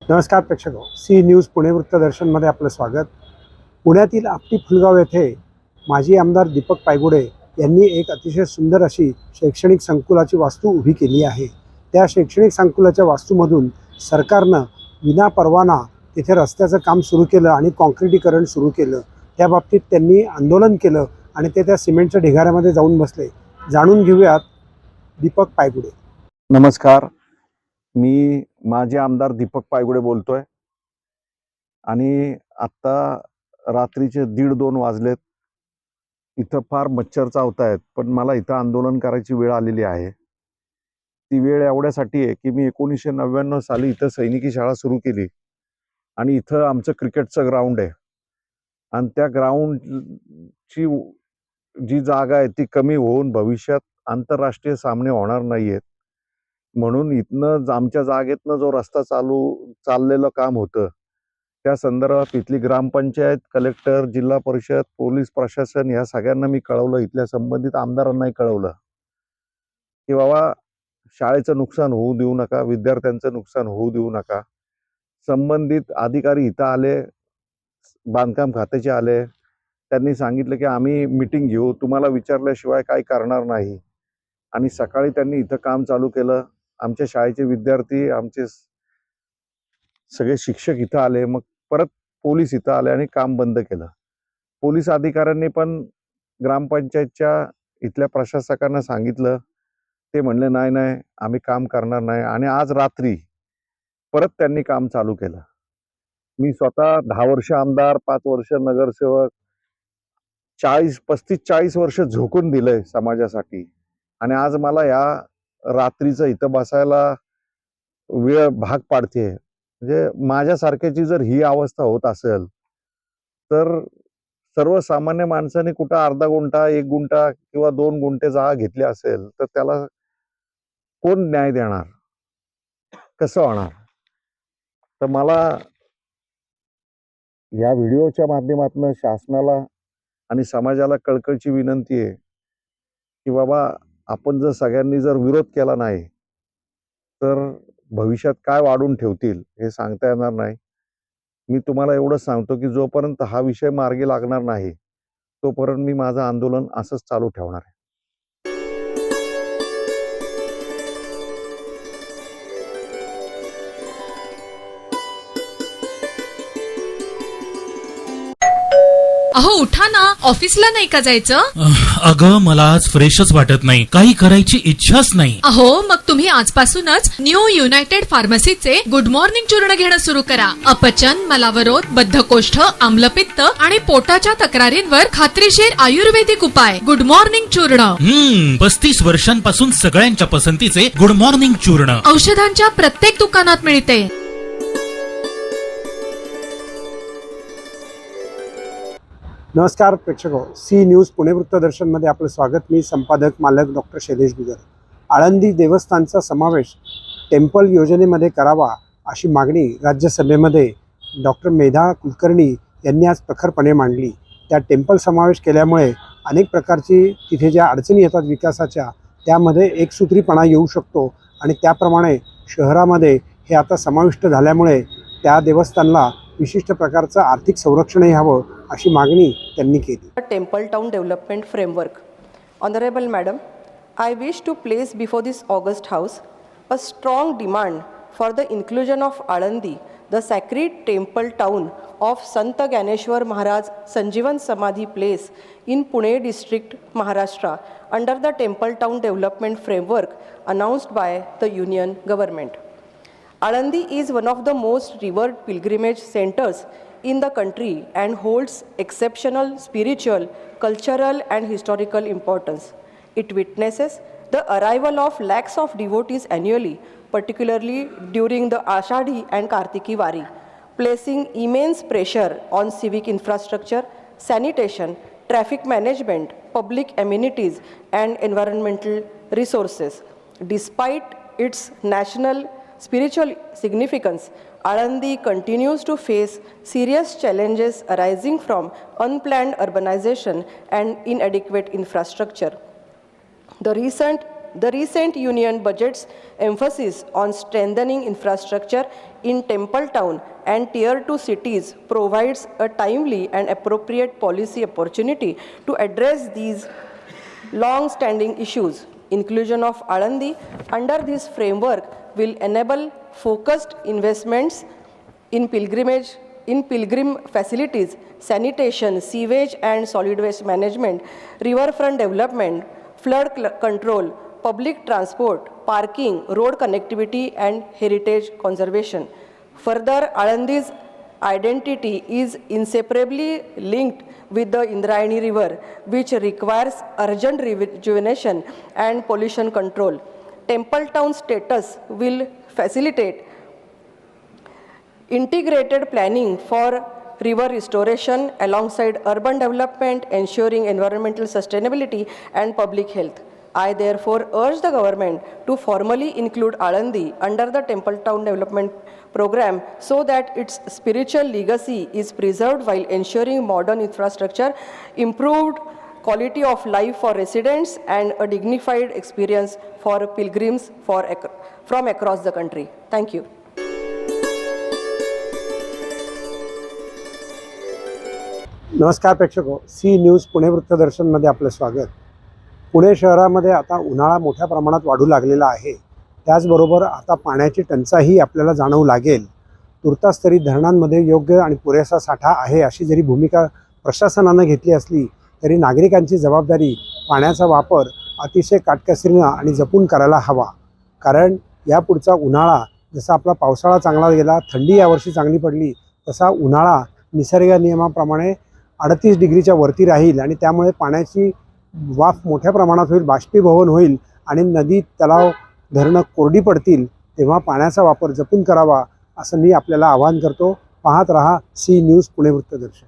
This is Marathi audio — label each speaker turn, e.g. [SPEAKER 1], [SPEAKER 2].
[SPEAKER 1] नमस्कार प्रेक्षक सी न्यूज पुणे वृत्तदर्शनमध्ये आपलं स्वागत। पुण्यातील आपटी फुलगाव येथे माजी आमदार दीपक पायगुडे यांनी एक अतिशय सुंदर अशी शैक्षणिक संकुलाची वास्तू उभी केली आहे। त्या शैक्षणिक संकुलाच्या वास्तूमधून सरकारनं विना परवाना तिथे रस्त्याचं काम सुरू केलं आणि काँक्रिटीकरण सुरू केलं। त्या बाबतीत त्यांनी आंदोलन केलं आणि ते त्या सिमेंटच्या ढिगाऱ्यामध्ये जाऊन बसले। जाणून घेऊयात दीपक पायगुडे।
[SPEAKER 2] नमस्कार, मी माजी आमदार दीपक पायगुडे बोलतोय आणि आत्ता रात्रीचे 1:30-2 वाजलेत। इथं फार मच्छर चावतायत, पण मला इथं आंदोलन करायची वेळ आलेली आहे। ती वेळ एवढ्यासाठी आहे की मी 1999 साली इथं सैनिकी शाळा सुरू केली आणि इथं आमचं क्रिकेटचं ग्राउंड आहे आणि त्या ग्राउंडची जी जागा आहे ती कमी होऊन भविष्यात आंतरराष्ट्रीय सामने होणार नाहीयेत, म्हणून इथनं आमच्या जागेतनं जो रस्ता चाललेलं काम होतं त्या संदर्भात इथली ग्रामपंचायत, कलेक्टर, जिल्हा परिषद, पोलीस प्रशासन या सगळ्यांना मी कळवलं। इथल्या संबंधित आमदारांनाही कळवलं की बाबा शाळेचं नुकसान होऊ देऊ नका, विद्यार्थ्यांचं नुकसान होऊ देऊ नका। संबंधित अधिकारी इथं आले, बांधकाम खात्याचे आले, त्यांनी सांगितलं की आम्ही मीटिंग घेऊ, तुम्हाला विचारल्याशिवाय काय करणार नाही। आणि सकाळी त्यांनी इथं काम चालू केलं। आमच्या शाळेचे विद्यार्थी, आमचे सगळे शिक्षक इथं आले, मग परत पोलीस इथं आले आणि काम बंद केलं। पोलीस अधिकाऱ्यांनी पण ग्रामपंचायतच्या इथल्या प्रशासकांना सांगितलं, ते म्हणले नाही नाही आम्ही काम करणार नाही आणि आज रात्री परत त्यांनी काम चालू केलं। मी स्वतः 10 वर्ष आमदार, 5 वर्ष नगरसेवक, 35-40 वर्ष झोकून दिलंय समाजासाठी आणि आज मला या रात्रीचं इथं बसायला वेळ भाग पाडते। म्हणजे माझ्यासारख्याची जर ही अवस्था होत असेल तर सर्वसामान्य माणसाने कुठं अर्धा गुंठा, 1 गुंठा किंवा 2 गुंठे जागा घेतली असेल तर त्याला कोण न्याय देणार, कसं होणार? तर मला या व्हिडिओच्या माध्यमातून शासनाला आणि समाजाला कळकळीची विनंती आहे की बाबा आपण जर सगळ्यांनी जर विरोध केला नाही तर भविष्यात काय वाढून ठेवतील हे सांगता येणार नाही। मी तुम्हाला एवढंच सांगतो की जोपर्यंत हा विषय मार्गी लागणार नाही तोपर्यंत मी माझं आंदोलन असंच चालू ठेवणार आहे।
[SPEAKER 3] अहो उठा ना, ऑफिसला नाही का जायचं?
[SPEAKER 4] अगं मला आज फ्रेशच वाटत नाही, काही करायची इच्छाच नाही।
[SPEAKER 3] अहो मग तुम्ही आजपासूनच न्यू युनायटेड फार्मसीचे गुड मॉर्निंग चूर्ण घेणं सुरू करा। अपचन, मलावरोध, बद्धकोष्ठ, आम्लपित्त आणि पोटाच्या तक्रारींवर खात्रीशीर आयुर्वेदिक उपाय गुड मॉर्निंग चूर्ण।
[SPEAKER 4] 35 वर्षांपासून सगळ्यांच्या पसंतीचे गुड मॉर्निंग चूर्ण
[SPEAKER 3] औषधांच्या प्रत्येक दुकानात मिळते।
[SPEAKER 1] नमस्कार प्रेक्षक सी न्यूज पुणे वृत्तदर्शनमध्ये आपलं स्वागत। मी संपादक मालक डॉक्टर शैलेश गुजर। आळंदी देवस्थानचा समावेश टेम्पल योजनेमध्ये करावा अशी मागणी राज्यसभेमध्ये डॉक्टर मेधा कुलकर्णी यांनी आज प्रखरपणे मांडली। त्या टेम्पल समावेश केल्यामुळे अनेक प्रकारची तिथे ज्या अडचणी येतात विकासाच्या त्यामध्ये एकसूत्रीपणा येऊ शकतो आणि त्याप्रमाणे शहरामध्ये हे आता समाविष्ट झाल्यामुळे त्या देवस्थानला विशिष्ट प्रकारचं आर्थिक संरक्षणही हवं अशी मागणी त्यांनी केली।
[SPEAKER 5] Temple town development framework. Honorable Madam, I wish to place before this August House a strong demand for the inclusion of Alandi, the sacred temple town of Sant Gyaneshwar Maharaj Sanjeevan Samadhi Place in Pune district, Maharashtra, under the Temple Town Development Framework announced by the Union Government. Alandi is one of the most revered pilgrimage centers in the country and holds exceptional spiritual, cultural and historical importance. It witnesses the arrival of lakhs of devotees annually, particularly during the Ashadhi and Kartiki Wari, placing immense pressure on civic infrastructure, sanitation, traffic management, public amenities and environmental resources. Despite its national spiritual significance, Alandi continues to face serious challenges arising from unplanned urbanization and inadequate infrastructure. The recent The recent union budget's emphasis on strengthening infrastructure in Temple Town and Tier 2 cities provides a timely and appropriate policy opportunity to address these long-standing issues. Inclusion of Alandi under this framework will enable focused investments in pilgrim facilities, sanitation, sewage and solid waste management, riverfront development, flood control, public transport, parking, road connectivity and heritage conservation. Further, Alandi's identity is inseparably linked with the Indrayani River, which requires urgent rejuvenation and pollution control. Temple Town status will facilitate integrated planning for river restoration alongside urban development, ensuring environmental sustainability and public health. I therefore urge the government to formally include Alandi under the Temple Town Development Program so that its spiritual legacy is preserved while ensuring modern infrastructure, improved quality of life for residents, and a dignified experience for pilgrims from across the country. Thank you.
[SPEAKER 1] नमस्कार प्रेक्षको, सी न्यूज पुणे वृत्तदर्शनमध्ये आपलं स्वागत. पुणे शहरामध्ये आता उन्हाळा मोठ्या प्रमाणात वाढू लागलेला आहे. त्याचबरोबर आता पाण्याची टंचाई आपल्याला जाणवू लागेल. तुर्तास तरी धरणांमध्ये योग्य आणि पुरेसा साठा आहे अशी जरी भूमिका प्रशासनानं घेतली असली तरी नागरिकांची जबाबदारी पाण्याचा वापर अतिशय काटकसरीनं आणि जपून करायला हवा. कारण यापुढचा उन्हाळा जसा आपला पावसाळा चांगला गेला, थंडी यावर्षी चांगली पडली, तसा उन्हाळा निसर्ग नियमाप्रमाणे 38 डिग्रीच्या वरती राहील आणि त्यामुळे पाण्याची वाफ मोठ्या प्रमाणात होईल, बाष्पीभवन होईल आणि नदी, तलाव, धरणं कोरडी पडतील. तेव्हा पाण्याचा वापर जपून करावा असं मी आपल्याला आवाहन करतो. पाहत रहा सी न्यूज पुणे वृत्तदर्शन.